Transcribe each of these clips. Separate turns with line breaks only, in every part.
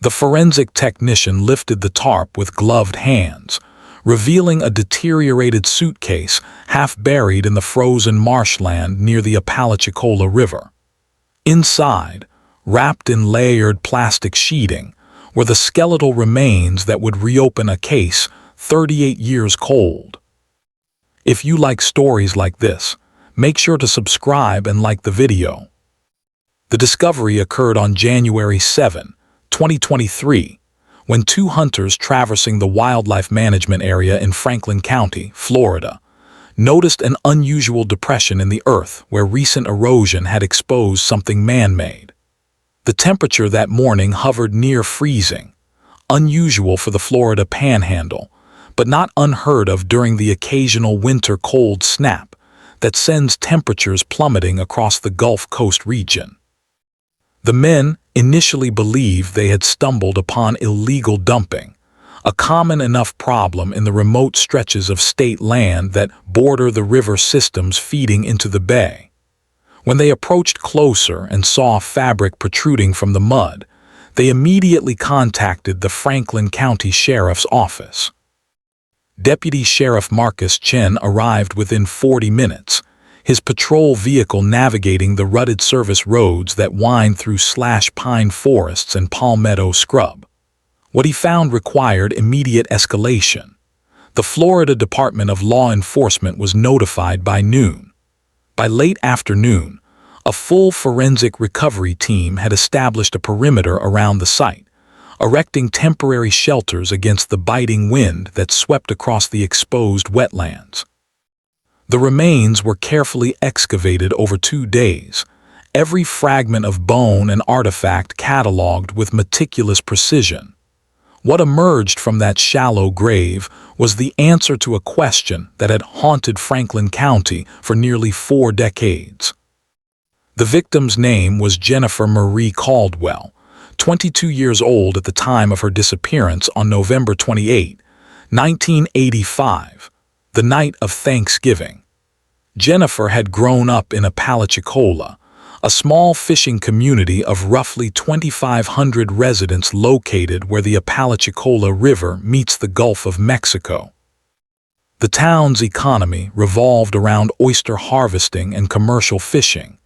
The forensic technician lifted the tarp with gloved hands, revealing a deteriorated suitcase half buried in the frozen marshland near the Apalachicola River. Inside, wrapped in layered plastic sheeting, were the skeletal remains that would reopen a case 38 years cold. If you like stories like this, make sure to subscribe and like the video. The discovery occurred on January 7, 2023, when two hunters traversing the wildlife management area in Franklin County, Florida, noticed an unusual depression in the earth where recent erosion had exposed something man-made. The temperature that morning hovered near freezing, unusual for the Florida Panhandle, but not unheard of during the occasional winter cold snap that sends temperatures plummeting across the Gulf Coast region. The men initially believed they had stumbled upon illegal dumping, a common enough problem in the remote stretches of state land that border the river systems feeding into the bay. When they approached closer and saw fabric protruding from the mud, they immediately contacted the Franklin County Sheriff's Office. Deputy Sheriff Marcus Chen arrived within 40 minutes, his patrol vehicle navigating the rutted service roads that wind through slash pine forests and palmetto scrub. What he found required immediate escalation. The Florida Department of Law Enforcement was notified by noon. By late afternoon, a full forensic recovery team had established a perimeter around the site, erecting temporary shelters against the biting wind that swept across the exposed wetlands. The remains were carefully excavated over 2 days, every fragment of bone and artifact cataloged with meticulous precision. What emerged from that shallow grave was the answer to a question that had haunted Franklin County for nearly 4 decades. The victim's name was Jennifer Marie Caldwell, 22 years old at the time of her disappearance on November 28, 1985, the night of Thanksgiving. Jennifer had grown up in Apalachicola, a small fishing community of roughly 2,500 residents located where the Apalachicola River meets the Gulf of Mexico. The town's economy revolved around oyster harvesting and commercial fishing,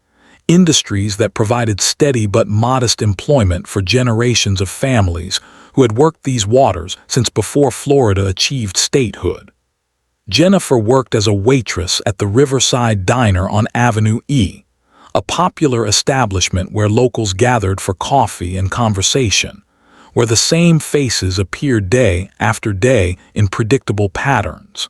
industries that provided steady but modest employment for generations of families who had worked these waters since before Florida achieved statehood. Jennifer worked as a waitress at the Riverside Diner on Avenue E, a popular establishment where locals gathered for coffee and conversation, where the same faces appeared day after day in predictable patterns.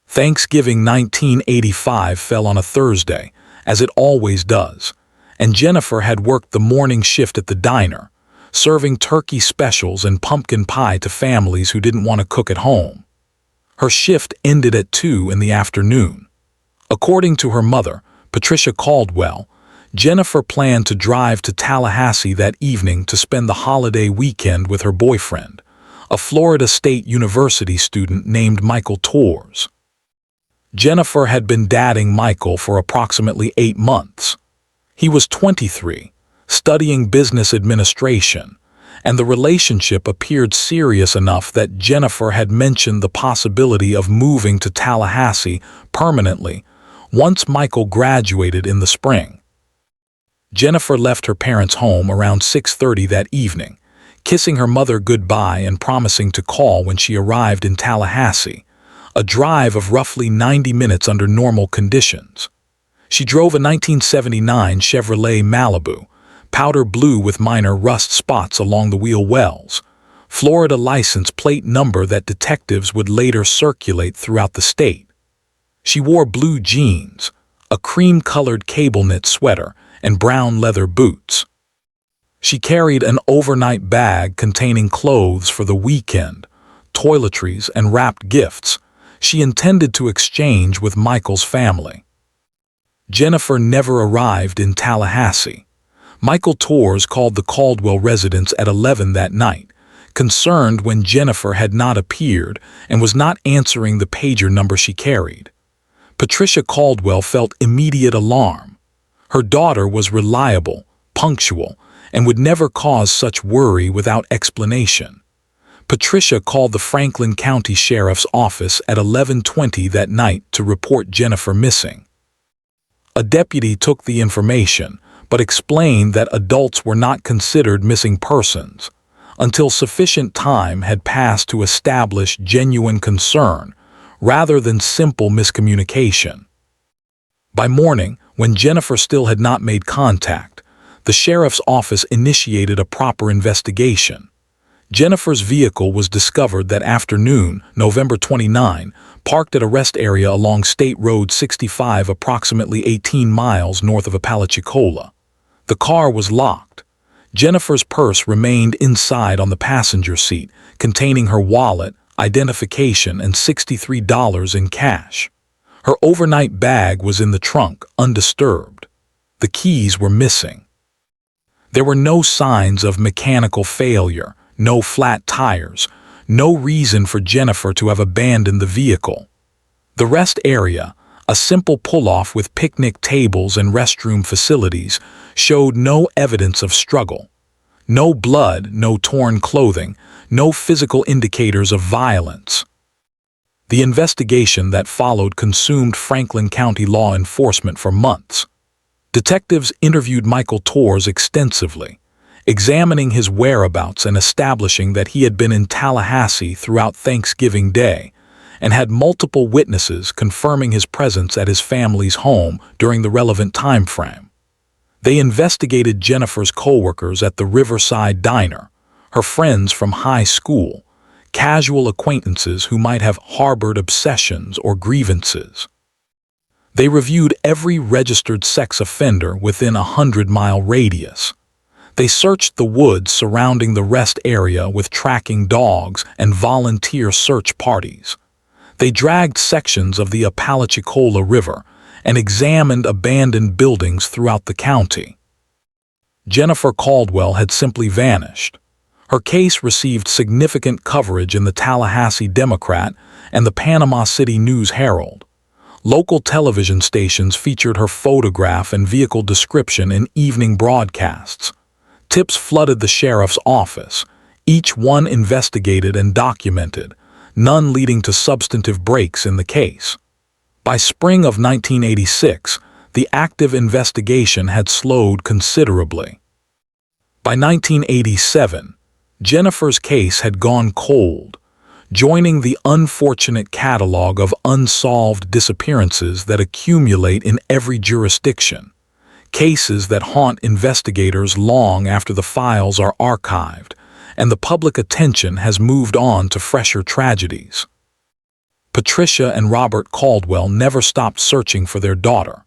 Thanksgiving 1985 fell on a Thursday, as it always does, and Jennifer had worked the morning shift at the diner, serving turkey specials and pumpkin pie to families who didn't want to cook at home. Her shift ended at 2 in the afternoon. According to her mother, Patricia Caldwell, Jennifer planned to drive to Tallahassee that evening to spend the holiday weekend with her boyfriend, a Florida State University student named Michael Torres. Jennifer had been dating Michael for approximately 8 months. He was 23, studying business administration, and the relationship appeared serious enough that Jennifer had mentioned the possibility of moving to Tallahassee permanently once Michael graduated in the spring. Jennifer left her parents' home around 6:30 that evening, kissing her mother goodbye and promising to call when she arrived in Tallahassee, a drive of roughly 90 minutes under normal conditions. She drove a 1979 Chevrolet Malibu, powder blue with minor rust spots along the wheel wells, Florida license plate number that detectives would later circulate throughout the state. She wore blue jeans, a cream-colored cable-knit sweater, and brown leather boots. She carried an overnight bag containing clothes for the weekend, toiletries, and wrapped gifts she intended to exchange with Michael's family. Jennifer never arrived in Tallahassee. Michael Torres called the Caldwell residence at 11 that night, concerned when Jennifer had not appeared and was not answering the pager number she carried. Patricia Caldwell felt immediate alarm. Her daughter was reliable, punctual, and would never cause such worry without explanation. Patricia called the Franklin County Sheriff's Office at 11:20 that night to report Jennifer missing. A deputy took the information, but explained that adults were not considered missing persons until sufficient time had passed to establish genuine concern rather than simple miscommunication. By morning, when Jennifer still had not made contact, the sheriff's office initiated a proper investigation. Jennifer's vehicle was discovered that afternoon, November 29, parked at a rest area along State Road 65 approximately 18 miles north of Apalachicola. The car was locked. Jennifer's purse remained inside on the passenger seat, containing her wallet, identification, and $63 in cash. Her overnight bag was in the trunk, undisturbed. The keys were missing. There were no signs of mechanical failure, no flat tires, no reason for Jennifer to have abandoned the vehicle. The rest area, a simple pull-off with picnic tables and restroom facilities, showed no evidence of struggle. No blood, no torn clothing, no physical indicators of violence. The investigation that followed consumed Franklin County law enforcement for months. Detectives interviewed Michael Torres extensively, examining his whereabouts and establishing that he had been in Tallahassee throughout Thanksgiving Day and had multiple witnesses confirming his presence at his family's home during the relevant time frame. They investigated Jennifer's coworkers at the Riverside Diner, her friends from high school, casual acquaintances who might have harbored obsessions or grievances. They reviewed every registered sex offender within a 100-mile radius. They searched the woods surrounding the rest area with tracking dogs and volunteer search parties. They dragged sections of the Apalachicola River and examined abandoned buildings throughout the county. Jennifer Caldwell had simply vanished. Her case received significant coverage in the Tallahassee Democrat and the Panama City News-Herald. Local television stations featured her photograph and vehicle description in evening broadcasts. Tips flooded the sheriff's office, each one investigated and documented, none leading to substantive breaks in the case. By spring of 1986, the active investigation had slowed considerably. By 1987, Jennifer's case had gone cold, joining the unfortunate catalog of unsolved disappearances that accumulate in every jurisdiction, cases that haunt investigators long after the files are archived and the public attention has moved on to fresher tragedies. Patricia and Robert Caldwell never stopped searching for their daughter.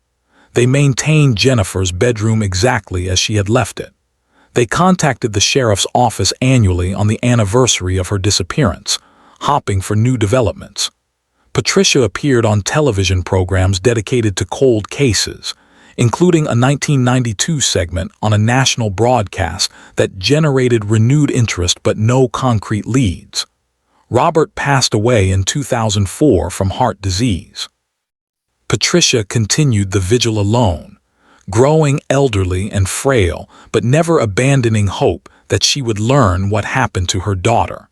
They maintained Jennifer's bedroom exactly as she had left it. They contacted the sheriff's office annually on the anniversary of her disappearance, hopping for new developments. Patricia appeared on television programs dedicated to cold cases, including a 1992 segment on a national broadcast that generated renewed interest but no concrete leads. Robert passed away in 2004 from heart disease. Patricia continued the vigil alone, growing elderly and frail, but never abandoning hope that she would learn what happened to her daughter.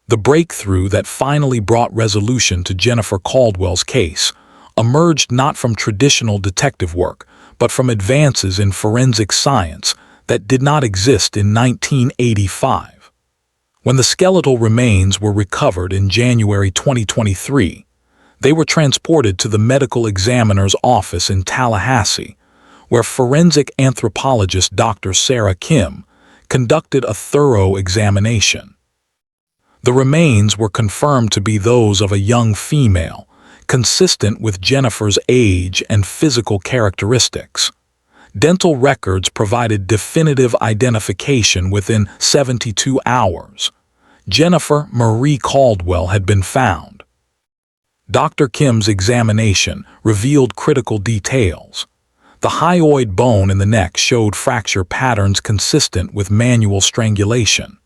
The breakthrough that finally brought resolution to Jennifer Caldwell's case emerged not from traditional detective work, but from advances in forensic science that did not exist in 1985. When the skeletal remains were recovered in January 2023, they were transported to the medical examiner's office in Tallahassee, where forensic anthropologist Dr. Sarah Kim conducted a thorough examination. The remains were confirmed to be those of a young female, consistent with Jennifer's age and physical characteristics. Dental records provided definitive identification within 72 hours. Jennifer Marie Caldwell had been found. Dr. Kim's examination revealed critical details. The hyoid bone in the neck showed fracture patterns consistent with manual strangulation.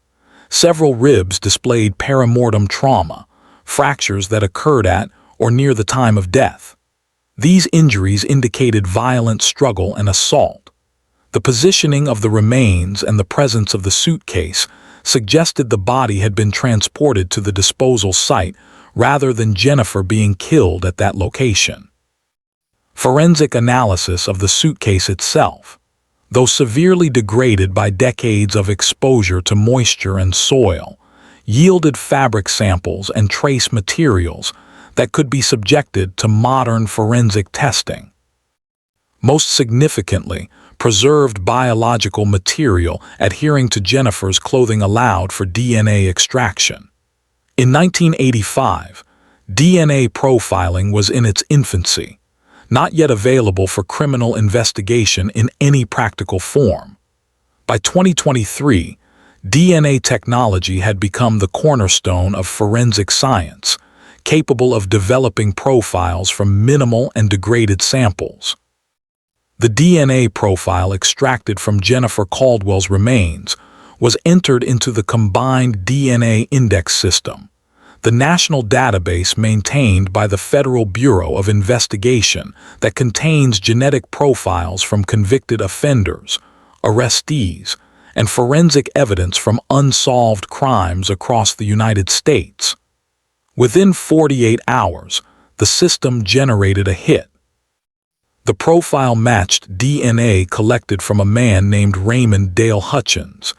Several ribs displayed perimortem trauma, fractures that occurred at or near the time of death. These injuries indicated violent struggle and assault. The positioning of the remains and the presence of the suitcase suggested the body had been transported to the disposal site rather than Jennifer being killed at that location. Forensic analysis of the suitcase itself, though severely degraded by decades of exposure to moisture and soil, yielded fabric samples and trace materials that could be subjected to modern forensic testing. Most significantly, preserved biological material adhering to Jennifer's clothing allowed for DNA extraction. In 1985, DNA profiling was in its infancy, not yet available for criminal investigation in any practical form. By 2023, DNA technology had become the cornerstone of forensic science, capable of developing profiles from minimal and degraded samples. The DNA profile extracted from Jennifer Caldwell's remains was entered into the Combined DNA Index System, the national database maintained by the Federal Bureau of Investigation that contains genetic profiles from convicted offenders, arrestees, and forensic evidence from unsolved crimes across the United States. Within 48 hours, the system generated a hit. The profile matched DNA collected from a man named Raymond Dale Hutchins,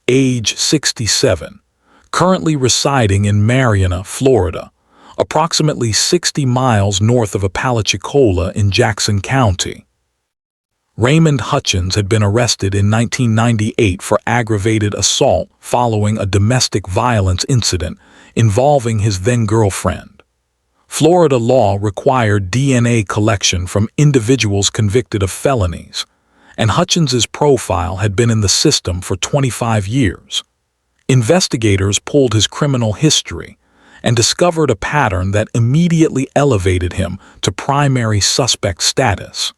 age 67, currently residing in Marianna, Florida, approximately 60 miles north of Apalachicola in Jackson County. Raymond Hutchins had been arrested in 1998 for aggravated assault following a domestic violence incident involving his then-girlfriend. Florida law required DNA collection from individuals convicted of felonies, and Hutchins's profile had been in the system for 25 years. Investigators pulled his criminal history and discovered a pattern that immediately elevated him to primary suspect status.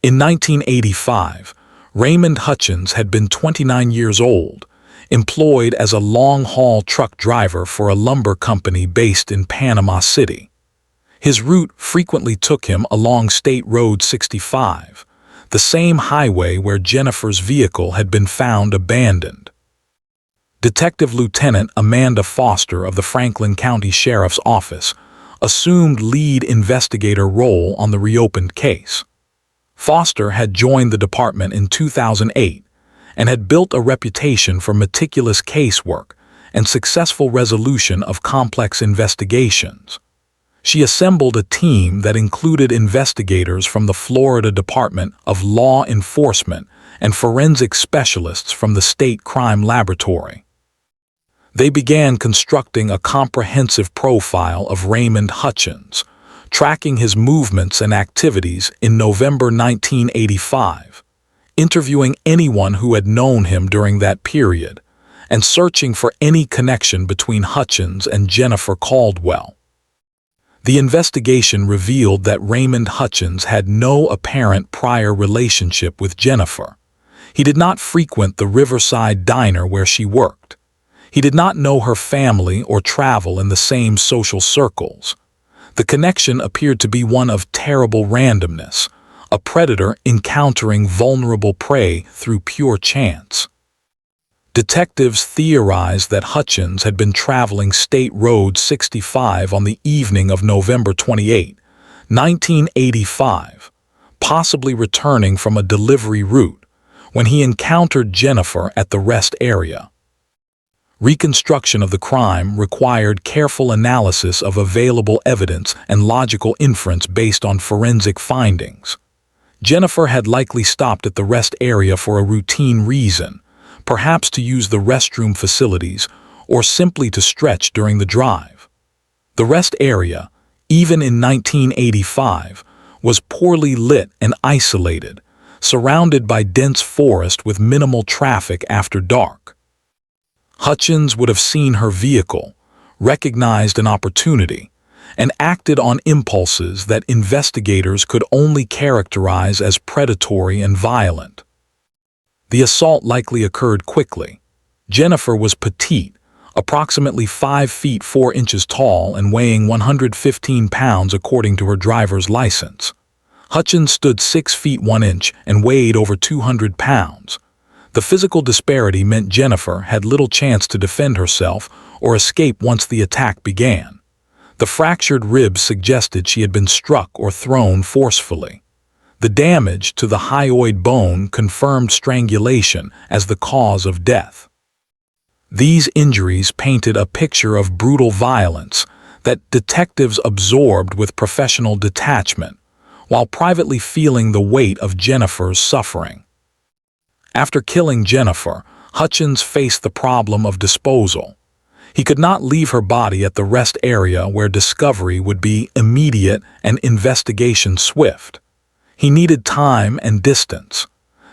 In 1985, Raymond Hutchins had been 29 years old, employed as a long-haul truck driver for a lumber company based in Panama City. His route frequently took him along State Road 65, the same highway where Jennifer's vehicle had been found abandoned. Detective Lieutenant Amanda Foster of the Franklin County Sheriff's Office assumed lead investigator role on the reopened case. Foster had joined the department in 2008 and had built a reputation for meticulous casework and successful resolution of complex investigations. She assembled a team that included investigators from the Florida Department of Law Enforcement and forensic specialists from the State Crime Laboratory. They began constructing a comprehensive profile of Raymond Hutchins, tracking his movements and activities in November 1985, interviewing anyone who had known him during that period, and searching for any connection between Hutchins and Jennifer Caldwell. The investigation revealed that Raymond Hutchins had no apparent prior relationship with Jennifer. He did not frequent the Riverside diner where she worked. He did not know her family or travel in the same social circles. The connection appeared to be one of terrible randomness, a predator encountering vulnerable prey through pure chance. Detectives theorized that Hutchins had been traveling State Road 65 on the evening of November 28, 1985, possibly returning from a delivery route, when he encountered Jennifer at the rest area. Reconstruction of the crime required careful analysis of available evidence and logical inference based on forensic findings. Jennifer had likely stopped at the rest area for a routine reason, perhaps to use the restroom facilities or simply to stretch during the drive. The rest area, even in 1985, was poorly lit and isolated, surrounded by dense forest with minimal traffic after dark. Hutchins would have seen her vehicle, recognized an opportunity, and acted on impulses that investigators could only characterize as predatory and violent. The assault likely occurred quickly. Jennifer was petite, approximately 5 feet 4 inches tall and weighing 115 pounds according to her driver's license. Hutchins stood 6 feet 1 inch and weighed over 200 pounds. The physical disparity meant Jennifer had little chance to defend herself or escape once the attack began. The fractured ribs suggested she had been struck or thrown forcefully. The damage to the hyoid bone confirmed strangulation as the cause of death. These injuries painted a picture of brutal violence that detectives absorbed with professional detachment, while privately feeling the weight of Jennifer's suffering. After killing Jennifer, Hutchins faced the problem of disposal. He could not leave her body at the rest area where discovery would be immediate and investigation swift. He needed time and distance.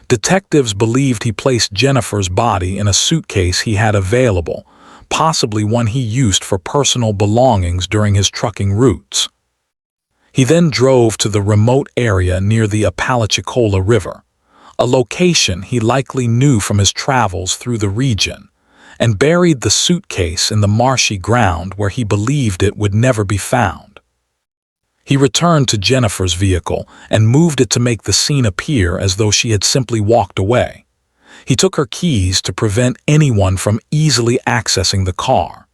Detectives believed he placed Jennifer's body in a suitcase he had available, possibly one he used for personal belongings during his trucking routes. He then drove to the remote area near the Apalachicola River, a location he likely knew from his travels through the region, and buried the suitcase in the marshy ground where he believed it would never be found. He returned to Jennifer's vehicle and moved it to make the scene appear as though she had simply walked away. He took her keys to prevent anyone from easily accessing the car.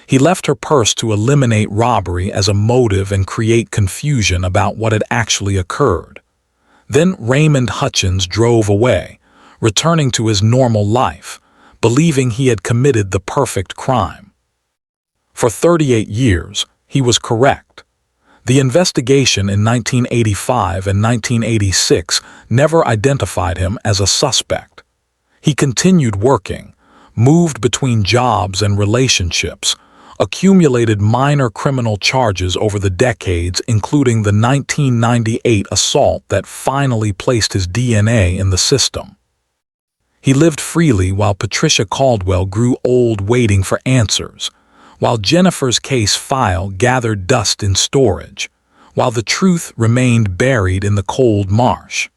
He left her purse to eliminate robbery as a motive and create confusion about what had actually occurred. Then Raymond Hutchins drove away, returning to his normal life, believing he had committed the perfect crime. For 38 years, he was correct. The investigation in 1985 and 1986 never identified him as a suspect. He continued working, moved between jobs and relationships, accumulated minor criminal charges over the decades, including the 1998 assault that finally placed his DNA in the system. He lived freely while Patricia Caldwell grew old waiting for answers, while Jennifer's case file gathered dust in storage, while the truth remained buried in the cold marsh.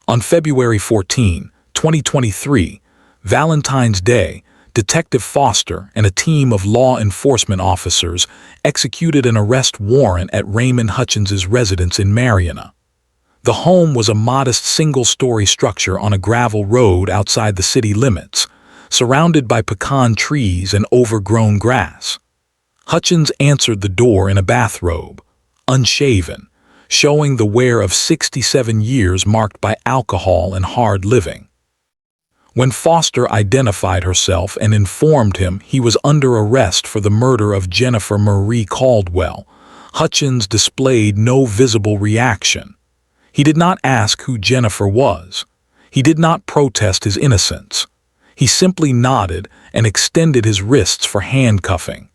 On February 14, 2023, Valentine's Day, Detective Foster and a team of law enforcement officers executed an arrest warrant at Raymond Hutchins's residence in Mariana. The home was a modest single-story structure on a gravel road outside the city limits, surrounded by pecan trees and overgrown grass. Hutchins answered the door in a bathrobe, unshaven, showing the wear of 67 years marked by alcohol and hard living. When Foster identified herself and informed him he was under arrest for the murder of Jennifer Marie Caldwell, Hutchins displayed no visible reaction. He did not ask who Jennifer was. He did not protest his innocence. He simply nodded and extended his wrists for handcuffing.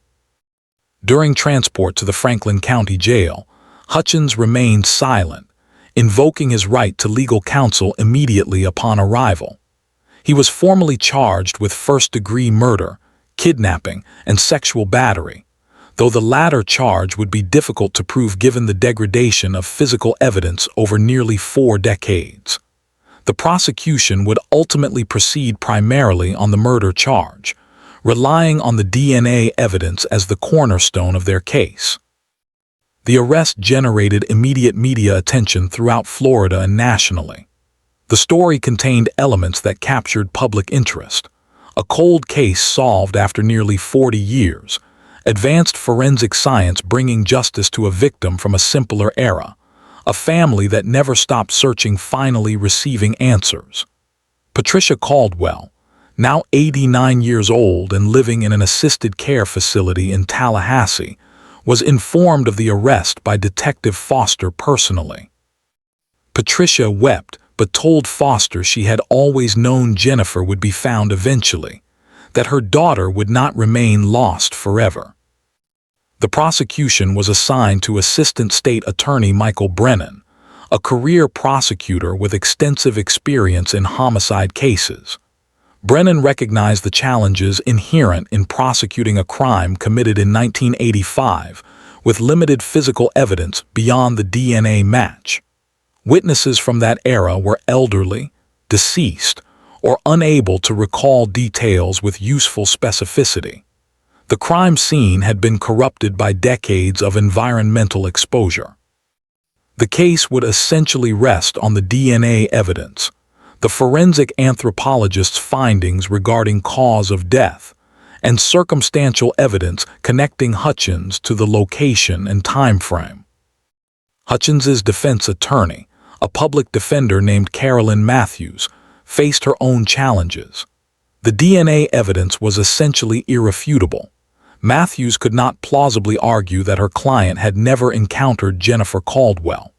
During transport to the Franklin County Jail, Hutchins remained silent, invoking his right to legal counsel immediately upon arrival. He was formally charged with first-degree murder, kidnapping, and sexual battery, though the latter charge would be difficult to prove given the degradation of physical evidence over nearly 4 decades. The prosecution would ultimately proceed primarily on the murder charge, relying on the DNA evidence as the cornerstone of their case. The arrest generated immediate media attention throughout Florida and nationally. The story contained elements that captured public interest: a cold case solved after nearly 40 years, advanced forensic science bringing justice to a victim from a simpler era, a family that never stopped searching finally receiving answers. Patricia Caldwell, now 89 years old and living in an assisted care facility in Tallahassee, was informed of the arrest by Detective Foster personally. Patricia wept but told Foster she had always known Jennifer would be found eventually, that her daughter would not remain lost forever. The prosecution was assigned to Assistant State Attorney Michael Brennan, a career prosecutor with extensive experience in homicide cases. Brennan recognized the challenges inherent in prosecuting a crime committed in 1985 with limited physical evidence beyond the DNA match. Witnesses from that era were elderly, deceased, or unable to recall details with useful specificity. The crime scene had been corrupted by decades of environmental exposure. The case would essentially rest on the DNA evidence, the forensic anthropologist's findings regarding cause of death, and circumstantial evidence connecting Hutchins to the location and time frame. Hutchins's defense attorney, a public defender named Carolyn Matthews, faced her own challenges. The DNA evidence was essentially irrefutable. Matthews could not plausibly argue that her client had never encountered Jennifer Caldwell.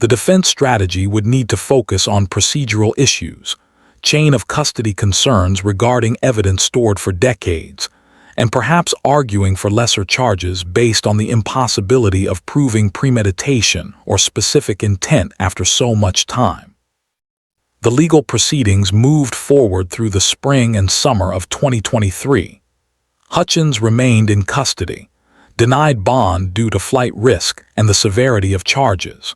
The defense strategy would need to focus on procedural issues, chain of custody concerns regarding evidence stored for decades, and perhaps arguing for lesser charges based on the impossibility of proving premeditation or specific intent after so much time. The legal proceedings moved forward through the spring and summer of 2023. Hutchins remained in custody, denied bond due to flight risk and the severity of charges.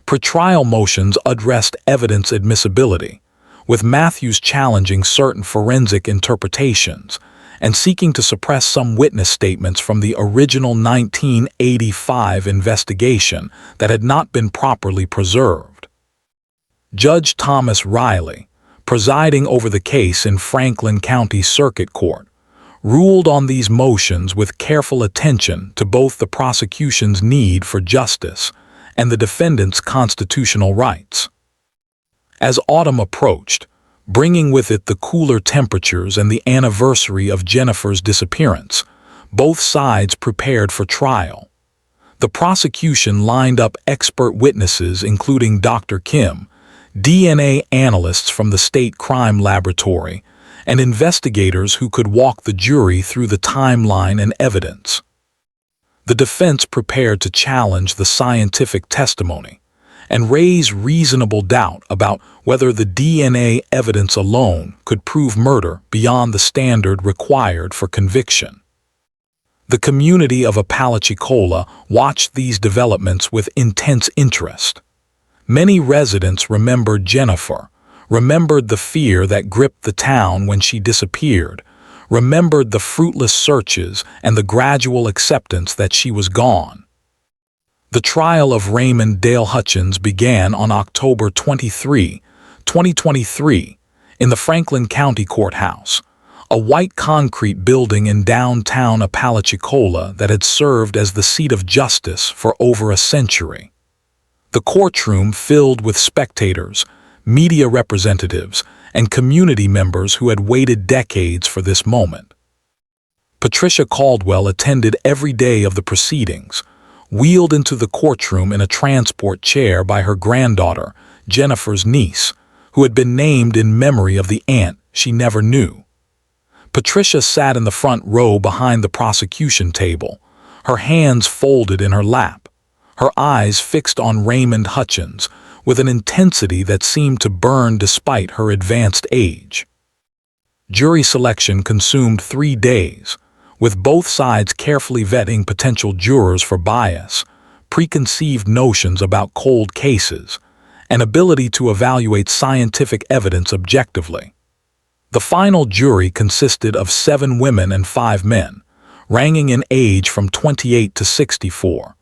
Pretrial motions addressed evidence admissibility, with Matthews challenging certain forensic interpretations and seeking to suppress some witness statements from the original 1985 investigation that had not been properly preserved. Judge Thomas Riley, presiding over the case in Franklin County Circuit Court, ruled on these motions with careful attention to both the prosecution's need for justice and the defendant's constitutional rights. As autumn approached, bringing with it the cooler temperatures and the anniversary of Jennifer's disappearance, both sides prepared for trial. The prosecution lined up expert witnesses including Dr. Kim, DNA analysts from the State Crime Laboratory, and investigators who could walk the jury through the timeline and evidence. The defense prepared to challenge the scientific testimony and raise reasonable doubt about whether the DNA evidence alone could prove murder beyond the standard required for conviction. The community of Apalachicola watched these developments with intense interest. Many residents remembered Jennifer, remembered the fear that gripped the town when she disappeared, remembered the fruitless searches and the gradual acceptance that she was gone. The trial of Raymond Dale Hutchins began on October 23, 2023, in the Franklin County Courthouse, a white concrete building in downtown Apalachicola that had served as the seat of justice for over a century. The courtroom filled with spectators, media representatives, and community members who had waited decades for this moment. Patricia Caldwell attended every day of the proceedings, wheeled into the courtroom in a transport chair by her granddaughter, Jennifer's niece, who had been named in memory of the aunt she never knew. Patricia sat in the front row behind the prosecution table, her hands folded in her lap, her eyes fixed on Raymond Hutchins with an intensity that seemed to burn despite her advanced age. Jury selection consumed 3 days, with both sides carefully vetting potential jurors for bias, preconceived notions about cold cases, and ability to evaluate scientific evidence objectively. The final jury consisted of 7 women and 5 men, ranging in age from 28 to 64,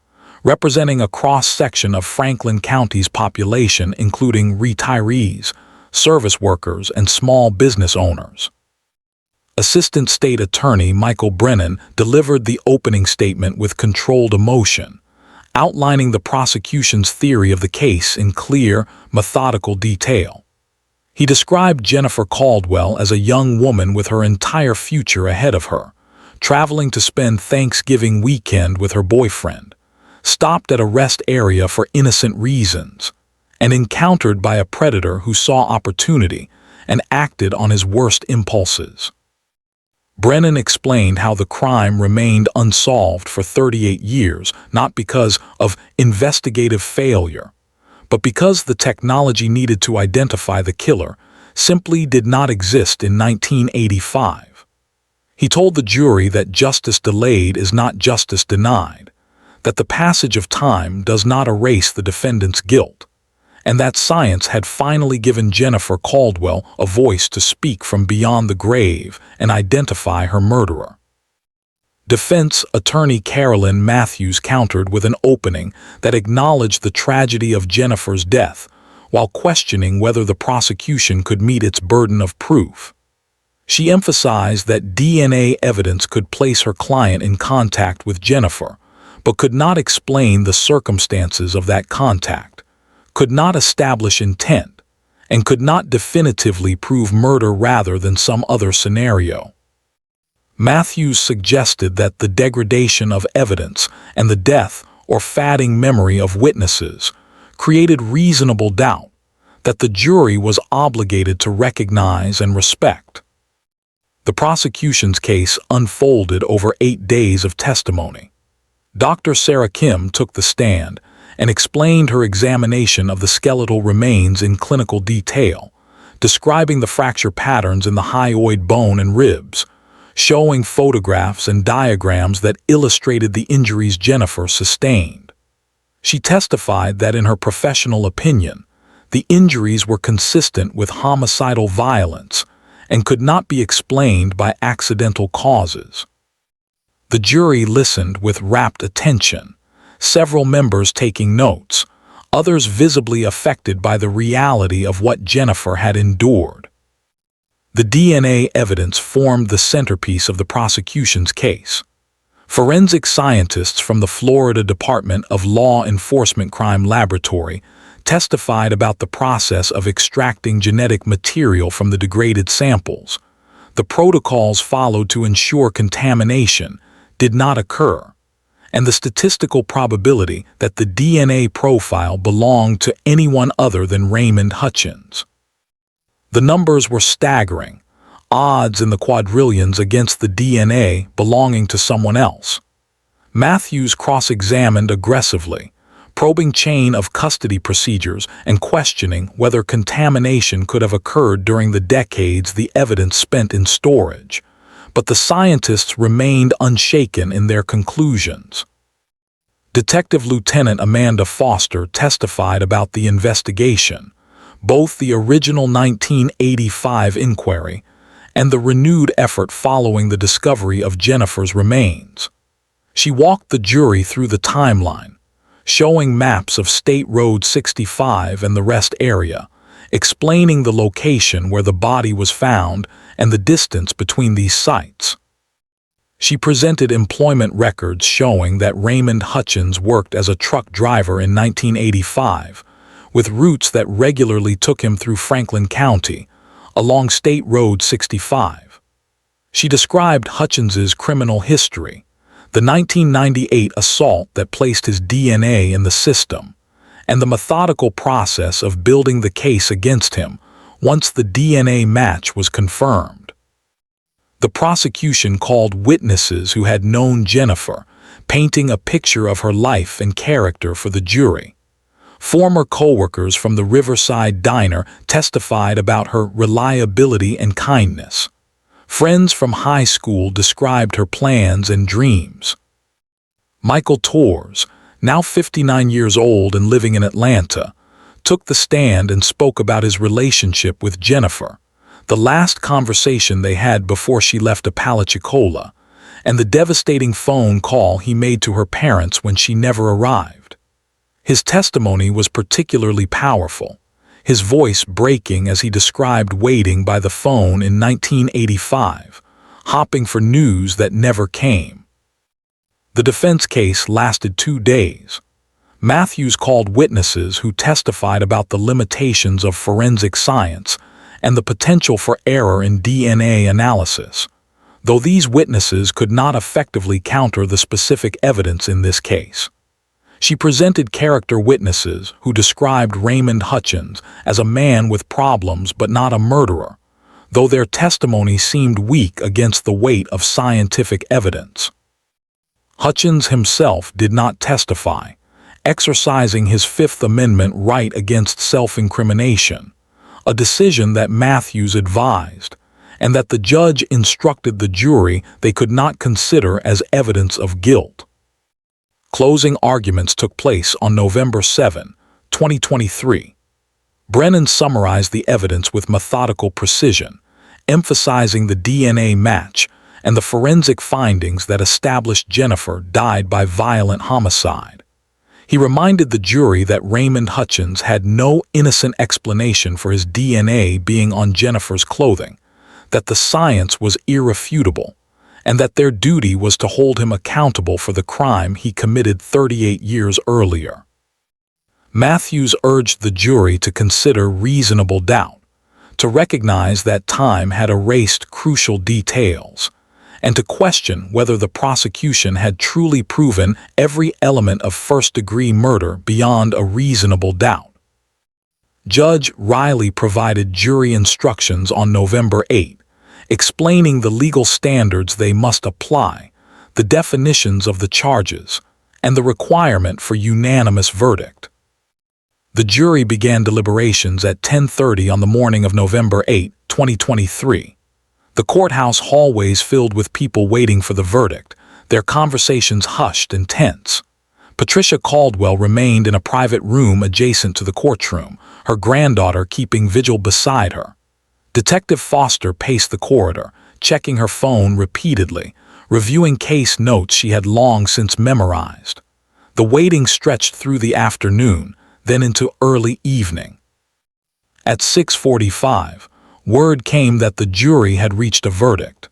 representing a cross-section of Franklin County's population including retirees, service workers, and small business owners. Assistant State Attorney Michael Brennan delivered the opening statement with controlled emotion, outlining the prosecution's theory of the case in clear, methodical detail. He described Jennifer Caldwell as a young woman with her entire future ahead of her, traveling to spend Thanksgiving weekend with her boyfriend, stopped at a rest area for innocent reasons, and encountered by a predator who saw opportunity and acted on his worst impulses. Brennan explained how the crime remained unsolved for 38 years, not because of investigative failure, but because the technology needed to identify the killer simply did not exist in 1985. He told the jury that justice delayed is not justice denied, that the passage of time does not erase the defendant's guilt, and that science had finally given Jennifer Caldwell a voice to speak from beyond the grave and identify her murderer. Defense attorney Carolyn Matthews countered with an opening that acknowledged the tragedy of Jennifer's death, while questioning whether the prosecution could meet its burden of proof. She emphasized that DNA evidence could place her client in contact with Jennifer, but could not explain the circumstances of that contact, could not establish intent, and could not definitively prove murder rather than some other scenario. Matthews suggested that the degradation of evidence and the death or fading memory of witnesses created reasonable doubt that the jury was obligated to recognize and respect. The prosecution's case unfolded over 8 days of testimony. Dr. Sarah Kim took the stand and explained her examination of the skeletal remains in clinical detail, describing the fracture patterns in the hyoid bone and ribs, showing photographs and diagrams that illustrated the injuries Jennifer sustained. She testified that in her professional opinion, the injuries were consistent with homicidal violence and could not be explained by accidental causes. The jury listened with rapt attention, several members taking notes, others visibly affected by the reality of what Jennifer had endured. The DNA evidence formed the centerpiece of the prosecution's case. Forensic scientists from the Florida Department of Law Enforcement Crime Laboratory testified about the process of extracting genetic material from the degraded samples. The protocols followed to ensure contamination did not occur, and the statistical probability that the DNA profile belonged to anyone other than Raymond Hutchins. The numbers were staggering, odds in the quadrillions against the DNA belonging to someone else. Matthews cross-examined aggressively, probing chain of custody procedures and questioning whether contamination could have occurred during the decades the evidence spent in storage, but the scientists remained unshaken in their conclusions. Detective Lieutenant Amanda Foster testified about the investigation, both the original 1985 inquiry and the renewed effort following the discovery of Jennifer's remains. She walked the jury through the timeline, showing maps of State Road 65 and the rest area, explaining the location where the body was found and the distance between these sites. She presented employment records showing that Raymond Hutchins worked as a truck driver in 1985, with routes that regularly took him through Franklin County, along State Road 65. She described Hutchins's criminal history, the 1998 assault that placed his DNA in the system, and the methodical process of building the case against him once the DNA match was confirmed. The prosecution called witnesses who had known Jennifer, painting a picture of her life and character for the jury. Former co-workers from the Riverside Diner testified about her reliability and kindness. Friends from high school described her plans and dreams. Michael Torres, now 59 years old and living in Atlanta, took the stand and spoke about his relationship with Jennifer, the last conversation they had before she left Apalachicola, and the devastating phone call he made to her parents when she never arrived. His testimony was particularly powerful, his voice breaking as he described waiting by the phone in 1985, hopping for news that never came. The defense case lasted 2 days. Matthews called witnesses who testified about the limitations of forensic science and the potential for error in DNA analysis, though these witnesses could not effectively counter the specific evidence in this case. She presented character witnesses who described Raymond Hutchins as a man with problems but not a murderer, though their testimony seemed weak against the weight of scientific evidence. Hutchins himself did not testify, exercising his Fifth Amendment right against self-incrimination, a decision that Matthews advised, and that the judge instructed the jury they could not consider as evidence of guilt. Closing arguments took place on November 7, 2023. Brennan summarized the evidence with methodical precision, emphasizing the DNA match and the forensic findings that established Jennifer died by violent homicide. He reminded the jury that Raymond Hutchins had no innocent explanation for his DNA being on Jennifer's clothing, that the science was irrefutable, and that their duty was to hold him accountable for the crime he committed 38 years earlier. Matthews urged the jury to consider reasonable doubt, to recognize that time had erased crucial details, and to question whether the prosecution had truly proven every element of first-degree murder beyond a reasonable doubt. Judge Riley provided jury instructions on November 8, explaining the legal standards they must apply, the definitions of the charges, and the requirement for unanimous verdict. The jury began deliberations at 10:30 on the morning of November 8, 2023. The courthouse hallways filled with people waiting for the verdict, their conversations hushed and tense. Patricia Caldwell remained in a private room adjacent to the courtroom, her granddaughter keeping vigil beside her. Detective Foster paced the corridor, checking her phone repeatedly, reviewing case notes she had long since memorized. The waiting stretched through the afternoon, then into early evening. At 6:45, word came that the jury had reached a verdict.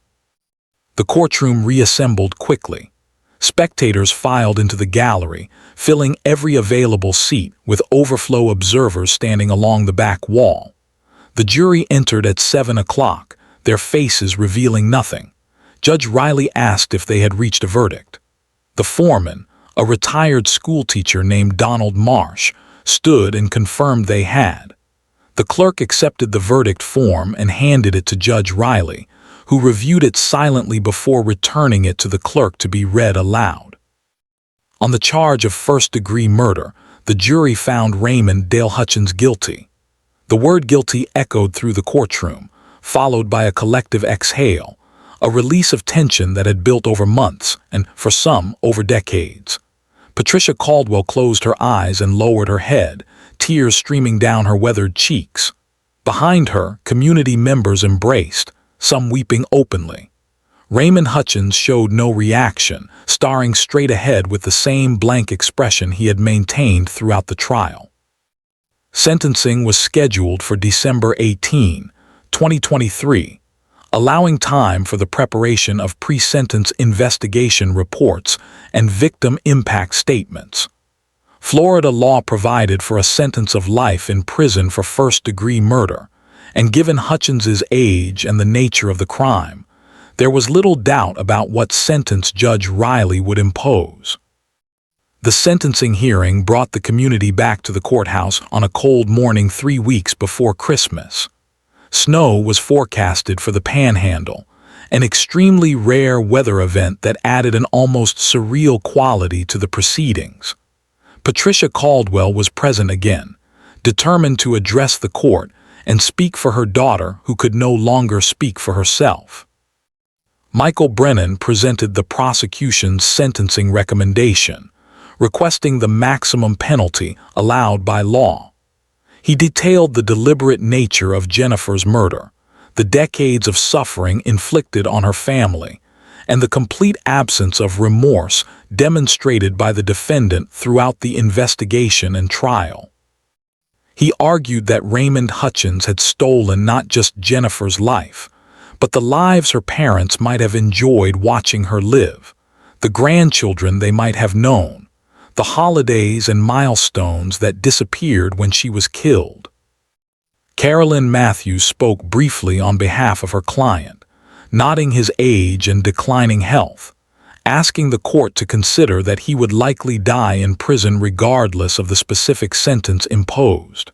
The courtroom reassembled quickly. Spectators filed into the gallery, filling every available seat, with overflow observers standing along the back wall. The jury entered at 7 o'clock, their faces revealing nothing. Judge Riley asked if they had reached a verdict. The foreman, a retired schoolteacher named Donald Marsh, stood and confirmed they had. The clerk accepted the verdict form and handed it to Judge Riley, who reviewed it silently before returning it to the clerk to be read aloud. On the charge of first-degree murder, the jury found Raymond Dale Hutchins guilty. The word guilty echoed through the courtroom, followed by a collective exhale, a release of tension that had built over months and, for some, over decades. Patricia Caldwell closed her eyes and lowered her head, tears streaming down her weathered cheeks. Behind her, community members embraced, some weeping openly. Raymond Hutchins showed no reaction, staring straight ahead with the same blank expression he had maintained throughout the trial. Sentencing was scheduled for December 18, 2023, allowing time for the preparation of pre-sentence investigation reports and victim impact statements. Florida law provided for a sentence of life in prison for first-degree murder, and given Hutchins's age and the nature of the crime, there was little doubt about what sentence Judge Riley would impose. The sentencing hearing brought the community back to the courthouse on a cold morning 3 weeks before Christmas. Snow was forecasted for the Panhandle, an extremely rare weather event that added an almost surreal quality to the proceedings. Patricia Caldwell was present again, determined to address the court and speak for her daughter who could no longer speak for herself. Michael Brennan presented the prosecution's sentencing recommendation, requesting the maximum penalty allowed by law. He detailed the deliberate nature of Jennifer's murder, the decades of suffering inflicted on her family, and the complete absence of remorse demonstrated by the defendant throughout the investigation and trial. He argued that Raymond Hutchins had stolen not just Jennifer's life, but the lives her parents might have enjoyed watching her live, the grandchildren they might have known, the holidays and milestones that disappeared when she was killed. Carolyn Matthews spoke briefly on behalf of her client, noting his age and declining health, asking the court to consider that he would likely die in prison regardless of the specific sentence imposed.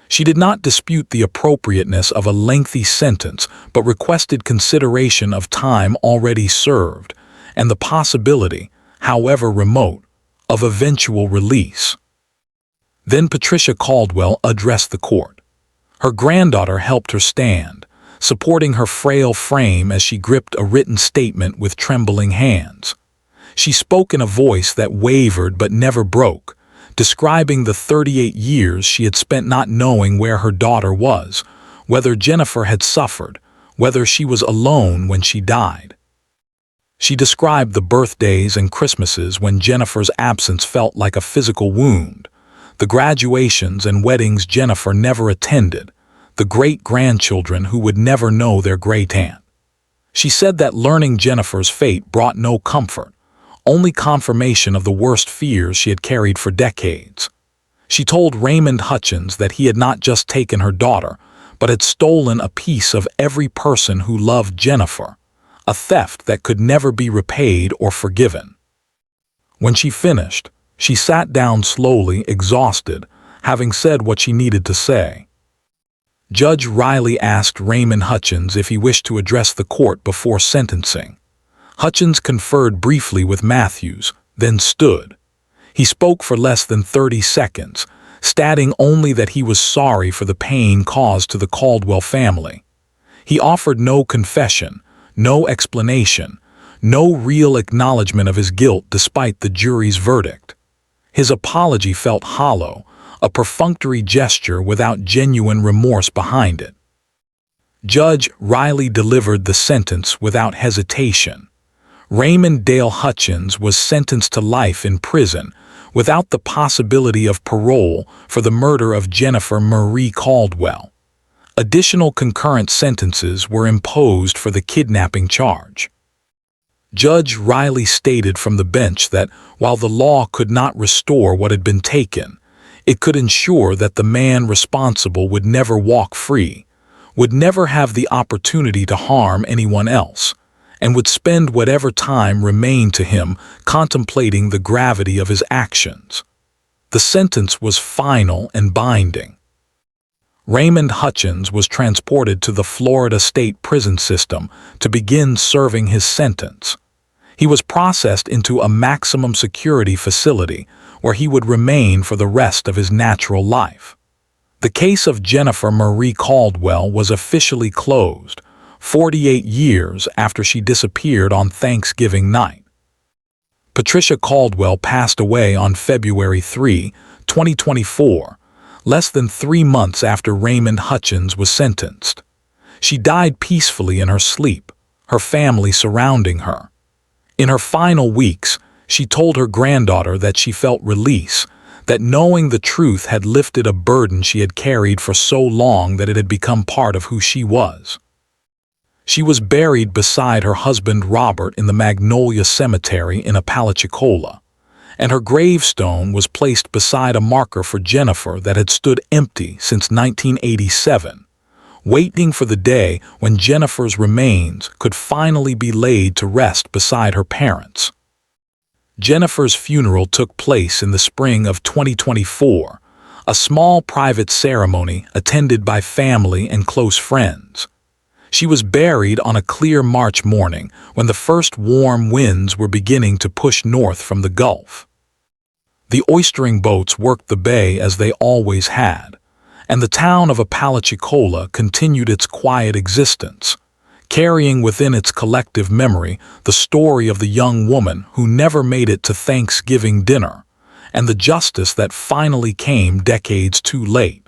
She did not dispute the appropriateness of a lengthy sentence, but requested consideration of time already served and the possibility, however remote, of eventual release. Then Patricia Caldwell addressed the court. Her granddaughter helped her stand, supporting her frail frame as she gripped a written statement with trembling hands. She spoke in a voice that wavered but never broke, describing the 38 years she had spent not knowing where her daughter was, whether Jennifer had suffered, whether she was alone when she died. She described the birthdays and Christmases when Jennifer's absence felt like a physical wound, the graduations and weddings Jennifer never attended, the great-grandchildren who would never know their great-aunt. She said that learning Jennifer's fate brought no comfort, only confirmation of the worst fears she had carried for decades. She told Raymond Hutchins that he had not just taken her daughter, but had stolen a piece of every person who loved Jennifer, a theft that could never be repaid or forgiven. When she finished, she sat down slowly, exhausted, having said what she needed to say. Judge Riley asked Raymond Hutchins if he wished to address the court before sentencing. Hutchins conferred briefly with Matthews, then stood. He spoke for less than 30 seconds, stating only that he was sorry for the pain caused to the Caldwell family. He offered no confession, no explanation, no real acknowledgement of his guilt despite the jury's verdict. His apology felt hollow, a perfunctory gesture without genuine remorse behind it. Judge Riley delivered the sentence without hesitation. Raymond Dale Hutchins was sentenced to life in prison without the possibility of parole for the murder of Jennifer Marie Caldwell. Additional concurrent sentences were imposed for the kidnapping charge. Judge Riley stated from the bench that while the law could not restore what had been taken, it could ensure that the man responsible would never walk free, would never have the opportunity to harm anyone else, and would spend whatever time remained to him contemplating the gravity of his actions. The sentence was final and binding. Raymond Hutchins was transported to the Florida State Prison System to begin serving his sentence. He was processed into a maximum security facility where he would remain for the rest of his natural life. The case of Jennifer Marie Caldwell was officially closed, 48 years after she disappeared on Thanksgiving night. Patricia Caldwell passed away on February 3, 2024, less than 3 months after Raymond Hutchins was sentenced. She died peacefully in her sleep, her family surrounding her. In her final weeks, she told her granddaughter that she felt release, that knowing the truth had lifted a burden she had carried for so long that it had become part of who she was. She was buried beside her husband Robert in the Magnolia Cemetery in Apalachicola, and her gravestone was placed beside a marker for Jennifer that had stood empty since 1987, waiting for the day when Jennifer's remains could finally be laid to rest beside her parents. Jennifer's funeral took place in the spring of 2024, a small private ceremony attended by family and close friends. She was buried on a clear March morning when the first warm winds were beginning to push north from the Gulf. The oystering boats worked the bay as they always had, and the town of Apalachicola continued its quiet existence, carrying within its collective memory the story of the young woman who never made it to Thanksgiving dinner, and the justice that finally came decades too late.